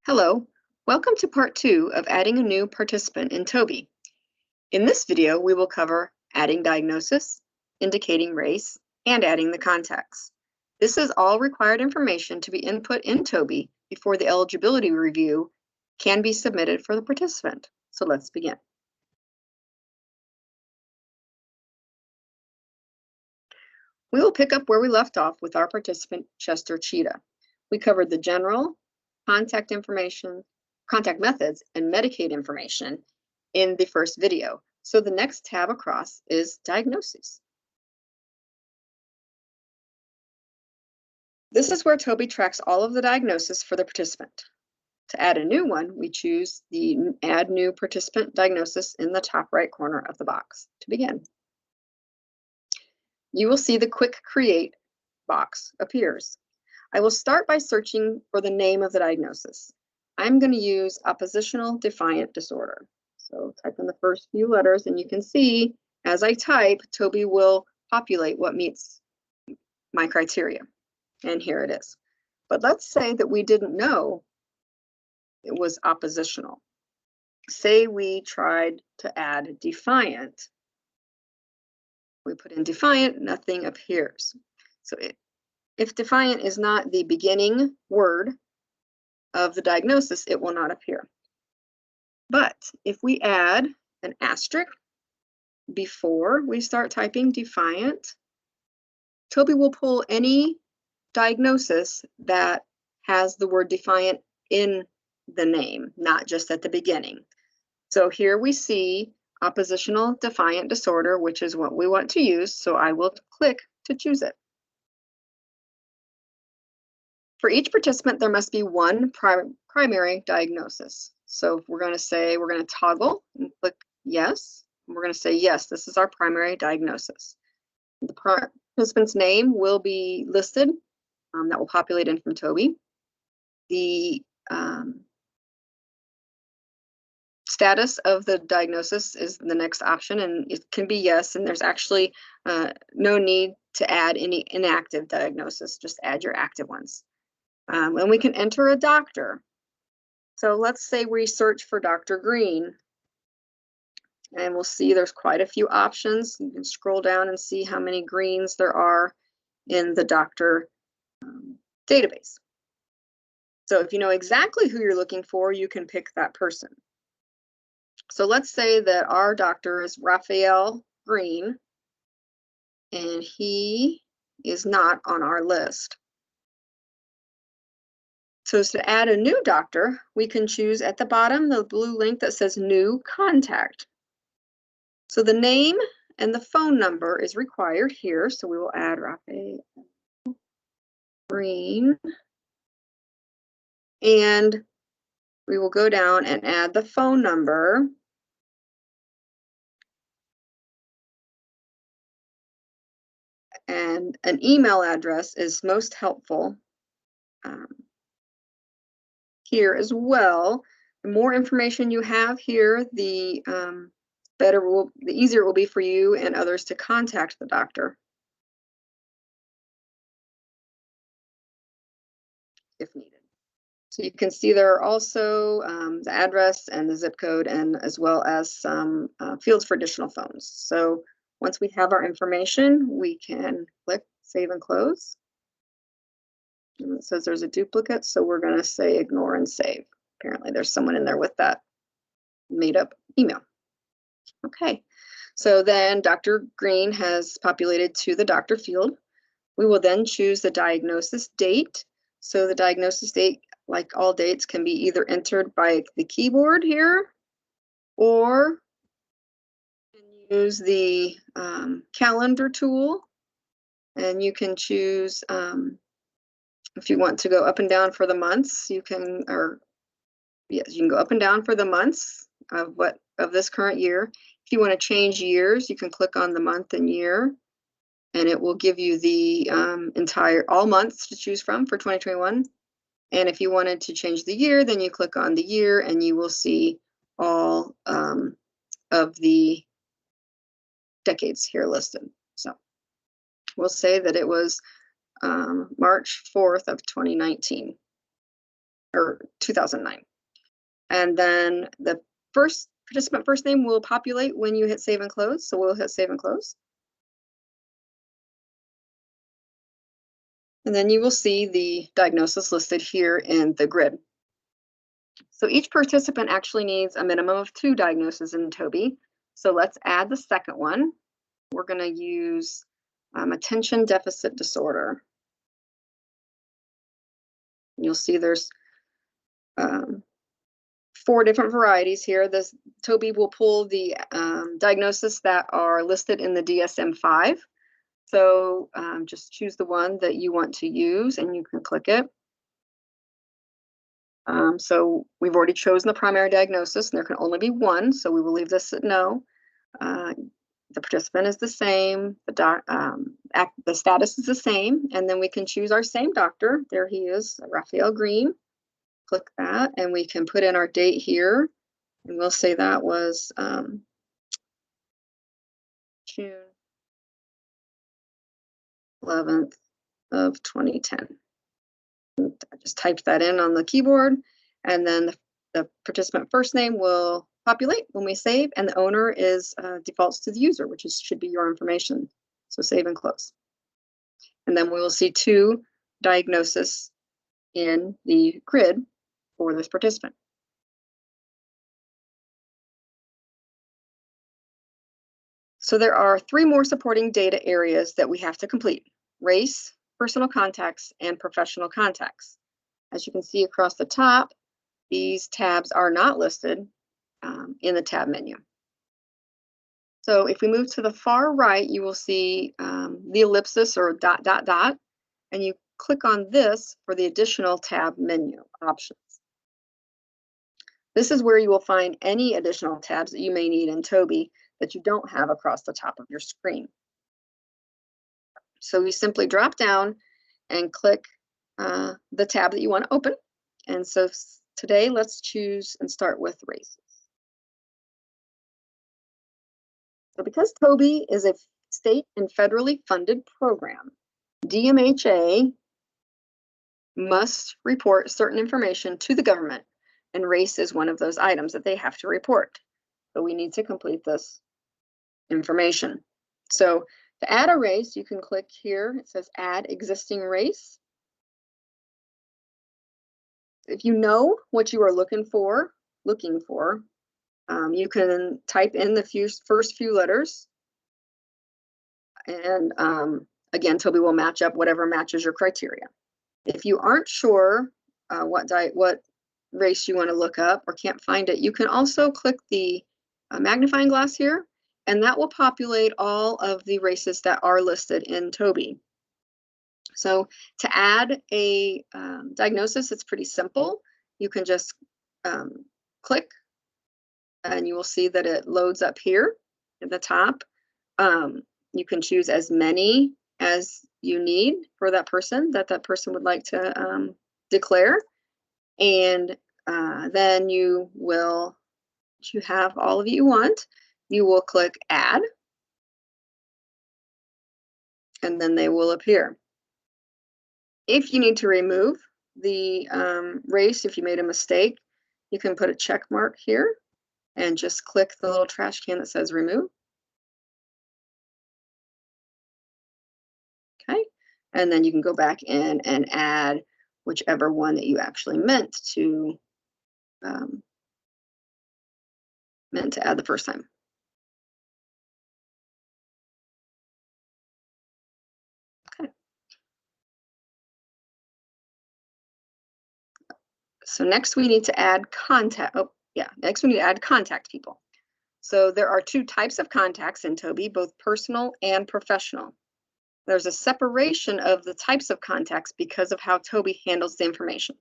Hello, welcome to part 2 of adding a new participant in Tobi. In this video, we will cover adding diagnosis, indicating race, and adding the context. This is all required information to be input in Tobi before the eligibility review can be submitted for the participant. So let's begin. We will pick up where we left off with our participant, Chester Cheetah. We covered the general, contact information, contact methods, and Medicaid information in the first video. So the next tab across is diagnosis. This is where Tobi tracks all of the diagnosis for the participant. To add a new one, we choose the Add New Participant Diagnosis in the top right corner of the box to begin. You will see the Quick Create box appears. I will start by searching for the name of the diagnosis. I'm going to use oppositional defiant disorder. So type in the first few letters, and you can see as I type, Tobi will populate what meets my criteria. And here it is. But let's say that we didn't know it was oppositional. Say we tried to add defiant. We put in defiant, nothing appears. So if defiant is not the beginning word of the diagnosis, it will not appear. But if we add an asterisk before we start typing defiant, Tobi will pull any diagnosis that has the word defiant in the name, not just at the beginning. So here we see oppositional defiant disorder, which is what we want to use. So I will click to choose it. For each participant, there must be one primary diagnosis. So if we're going to say we're going to toggle and click yes, we're going to say yes, this is our primary diagnosis. The participant's name will be listed. That will populate in from Tobi. The status of the diagnosis is the next option, and it can be yes, and there's actually no need to add any inactive diagnosis, just add your active ones. And we can enter a doctor. So let's say we search for Dr. Green, and we'll see there's quite a few options. You can scroll down and see how many greens there are in the doctor database. So if you know exactly who you're looking for, you can pick that person. So let's say that our doctor is Raphael Green, and he is not on our list. So to add a new doctor, we can choose at the bottom the blue link that says New Contact. So the name and the phone number is required here. So we will add Raphael Green. And we will go down and add the phone number. And an email address is most helpful here as well. The more information you have here, the easier it will be for you and others to contact the doctor if needed. So you can see there are also the address and the zip code, and as well as some fields for additional phones. So once we have our information, we can click Save and Close. And it says there's a duplicate, so we're going to say Ignore and Save. Apparently there's someone in there with that made up email. Okay, so then Dr. Green has populated to the doctor field. We will then choose the diagnosis date. So the diagnosis date, like all dates, can be either entered by the keyboard here, or you can use the calendar tool, and you can choose if you want to go up and down for the months. You can, or yes, you can go up and down for the months of this current year. If you want to change years, you can click on the month and year, and it will give you the all months to choose from for 2021. And if you wanted to change the year, then you click on the year, and you will see all of the decades here listed. So we'll say that it was March 4th of 2019. or 2009. And then the first participant first name will populate when you hit save and close. So we'll hit save and close. And then you will see the diagnosis listed here in the grid. So each participant actually needs a minimum of 2 diagnoses in Tobi. So let's add the second one. We're going to use attention deficit disorder. You'll see there's 4 different varieties here. This Tobi will pull the diagnoses that are listed in the DSM-5. So just choose the one that you want to use and you can click it. So we've already chosen the primary diagnosis and there can only be one. So we will leave this at no. The participant is the same, the status is the same, and then we can choose our same doctor. There he is, Raphael Green. Click that, and we can put in our date here, and we'll say that was June 11th of 2010. I just typed that in on the keyboard, and then the participant first name will populate when we save, and the owner is defaults to the user, which should be your information. So save and close. And then we will see 2 diagnoses in the grid for this participant. So there are 3 more supporting data areas that we have to complete: race, personal contacts, and professional contacts. As you can see across the top, these tabs are not listed in the tab menu. So if we move to the far right, you will see the ellipsis or dot, dot, dot, and you click on this for the additional tab menu options. This is where you will find any additional tabs that you may need in Tobi that you don't have across the top of your screen. So you simply drop down and click the tab that you want to open. And so today, let's choose and start with races. So because Tobi is a state and federally funded program, DMHA must report certain information to the government, and race is one of those items that they have to report. So we need to complete this information. So to add a race, you can click here. It says add existing race. If you know what you are looking for, you can type in the first few letters. And again, Tobi will match up whatever matches your criteria. If you aren't sure what race you want to look up or can't find it, you can also click the magnifying glass here, and that will populate all of the races that are listed in Tobi. So to add a diagnosis, it's pretty simple. You can just click, and you will see that it loads up here at the top. You can choose as many as you need for that person that person would like to declare. And then you have all of you want, you will click add, and then they will appear. If you need to remove the race, if you made a mistake, you can put a check mark here and just click the little trash can that says remove. Okay, and then you can go back in and add whichever one that you actually meant to add the first time. Okay. So next we need to add contact. Next we need to add contact people. So there are 2 types of contacts in Tobi, both personal and professional. There's a separation of the types of contacts because of how Tobi handles the information.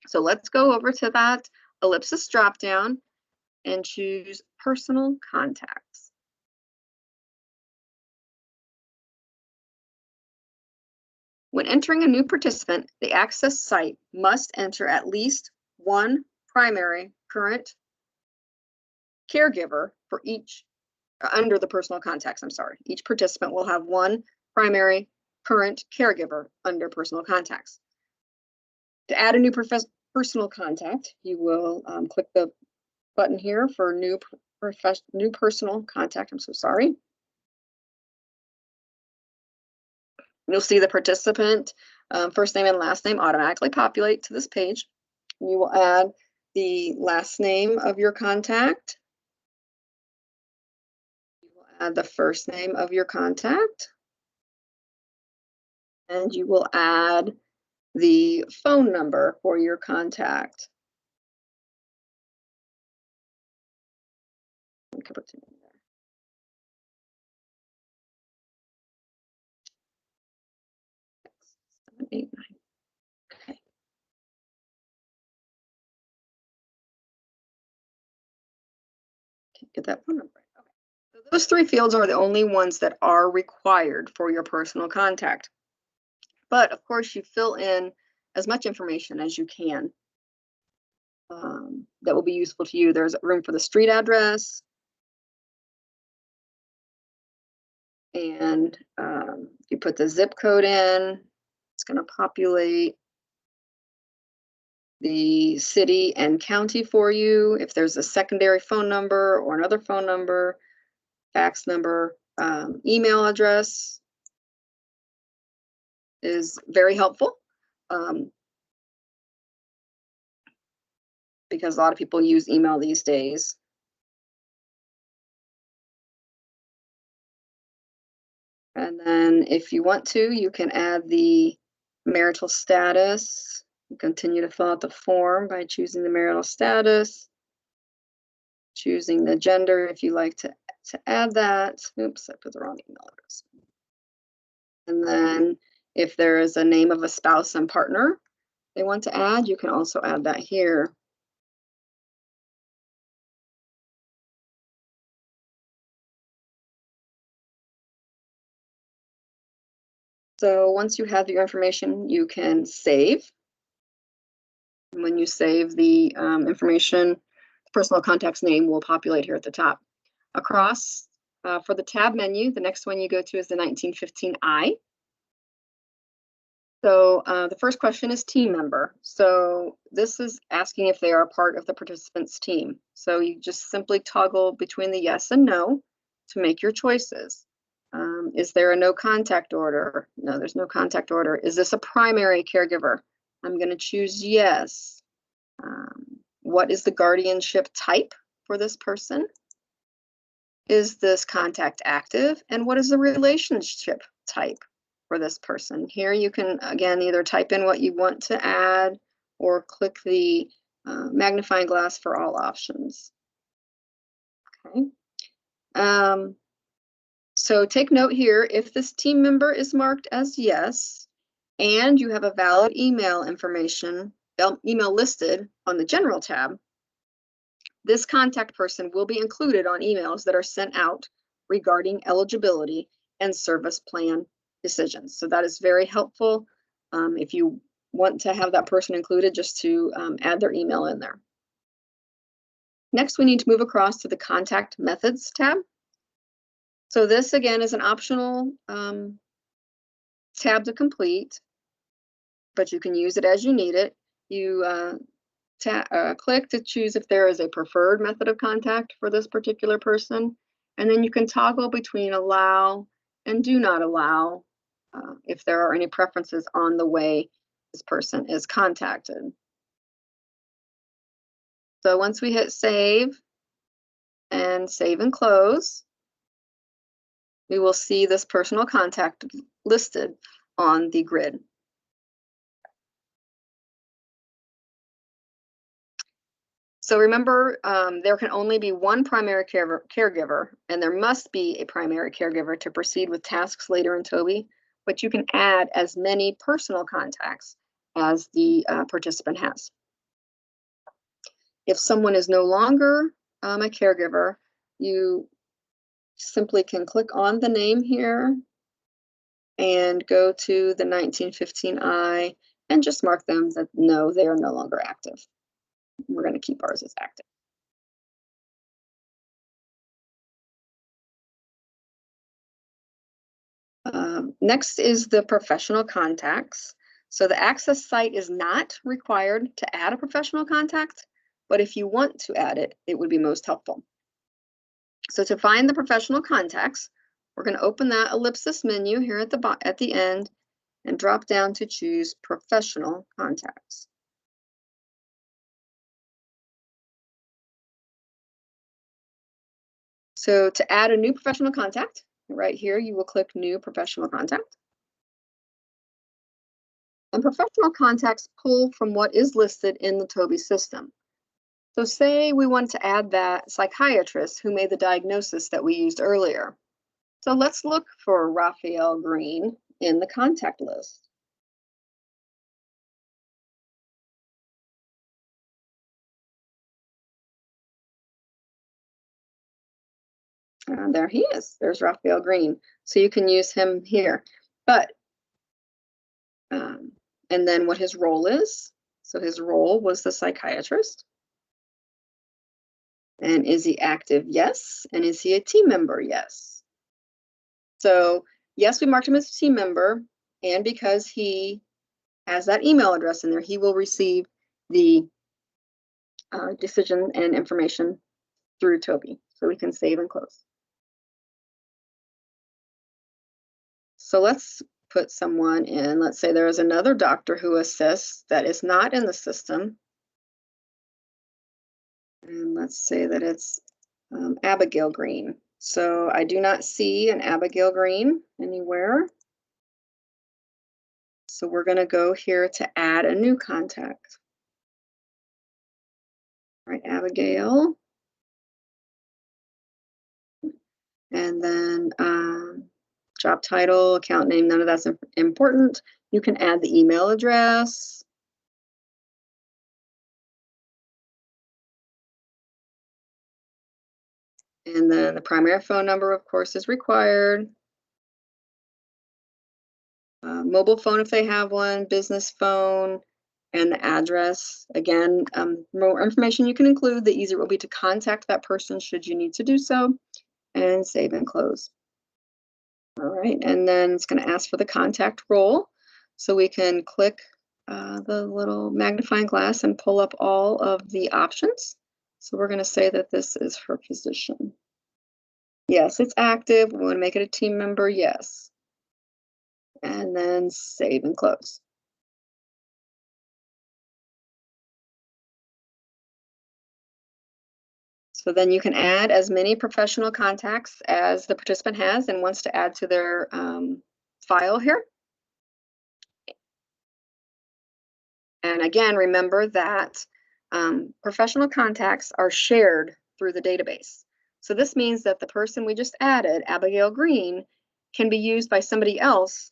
So let's go over to that ellipsis dropdown and choose personal contacts. When entering a new participant, the access site must enter at least one primary current caregiver for each, under the personal contacts, I'm sorry. Each participant will have one primary current caregiver under personal contacts. To add a new personal contact, you will click the button here for new personal contact. I'm so sorry. You'll see the participant first name and last name automatically populate to this page. You will add the last name of your contact. You will add the first name of your contact. And you will add the phone number for your contact. Okay. Get that phone number. Okay. So those three fields are the only ones that are required for your personal contact. But of course, you fill in as much information as you can that will be useful to you. There's room for the street address. And you put the zip code in, it's going to populate the city and county for you. If there's a secondary phone number or another phone number, fax number, email address is very helpful because a lot of people use email these days. And then if you want to, you can add the marital status. You continue to fill out the form by choosing the marital status, choosing the gender if you like to add that. Oops, I put the wrong email address. And then if there is a name of a spouse and partner they want to add, you can also add that here. So once you have your information, you can save. And when you save, the information, the personal contact's name will populate here at the top. Across for the tab menu, the next one you go to is the 1915I. So the first question is team member. So this is asking if they are a part of the participant's team. So you just simply toggle between the yes and no to make your choices. Is there a no contact order? No, there's no contact order. Is this a primary caregiver? I'm going to choose yes. What is the guardianship type for this person? Is this contact active? And what is the relationship type for this person? Here you can, again, either type in what you want to add or click the magnifying glass for all options. Okay. So take note here, if this team member is marked as yes, and you have a valid email information, email listed on the general tab, this contact person will be included on emails that are sent out regarding eligibility and service plan decisions. So that is very helpful if you want to have that person included, just to add their email in there. Next, we need to move across to the Contact Methods tab. So this, again, is an optional tab to complete, but you can use it as you need it. You click to choose if there is a preferred method of contact for this particular person, and then you can toggle between allow and do not allow if there are any preferences on the way this person is contacted. So once we hit save and close, we will see this personal contact listed on the grid. So remember, there can only be one primary caregiver, and there must be a primary caregiver to proceed with tasks later in Tobi, but you can add as many personal contacts as the participant has. If someone is no longer a caregiver, you simply can click on the name here and go to the 1915I and just mark them that no, they are no longer active. We're going to keep ours as active. Next is the professional contacts. So the access site is not required to add a professional contact, but if you want to add it, it would be most helpful. So to find the professional contacts, we're going to open that ellipsis menu here at the end and drop down to choose professional contacts. So to add a new professional contact, right here, you will click New Professional Contact. And professional contacts pull from what is listed in the Tobe system. So say we want to add that psychiatrist who made the diagnosis that we used earlier. So let's look for Raphael Green in the contact list. There he is. There's Raphael Green. So you can use him here. But, and then what his role is. So his role was the psychiatrist. And is he active? Yes. And is he a team member? Yes. So yes, we marked him as a team member. And because he has that email address in there, he will receive the decision and information through Tobe. So we can save and close. So let's put someone in. Let's say there is another doctor who assists that is not in the system. And let's say that it's Abigail Green. So I do not see an Abigail Green anywhere. So we're going to go here to add a new contact. All right, Abigail. And then job title, account name, none of that's important. You can add the email address. And then the primary phone number, of course, is required. Mobile phone if they have one, business phone, and the address. Again, more information you can include, the easier it will be to contact that person should you need to do so, and save and close. All right, and then it's going to ask for the contact role. So we can click the little magnifying glass and pull up all of the options. So we're going to say that this is for physician. Yes, it's active. We want to make it a team member. Yes. And then save and close. So then you can add as many professional contacts as the participant has and wants to add to their file here. And again, remember that professional contacts are shared through the database. So this means that the person we just added, Abigail Green, can be used by somebody else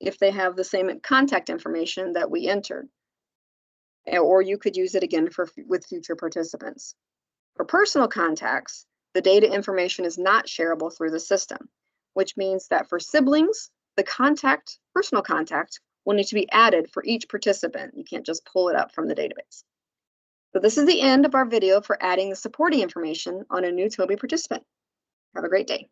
if they have the same contact information that we entered. Or you could use it again with future participants. For personal contacts, the data information is not shareable through the system, which means that for siblings, the personal contact will need to be added for each participant. You can't just pull it up from the database. So this is the end of our video for adding the supporting information on a new Tobe participant. Have a great day.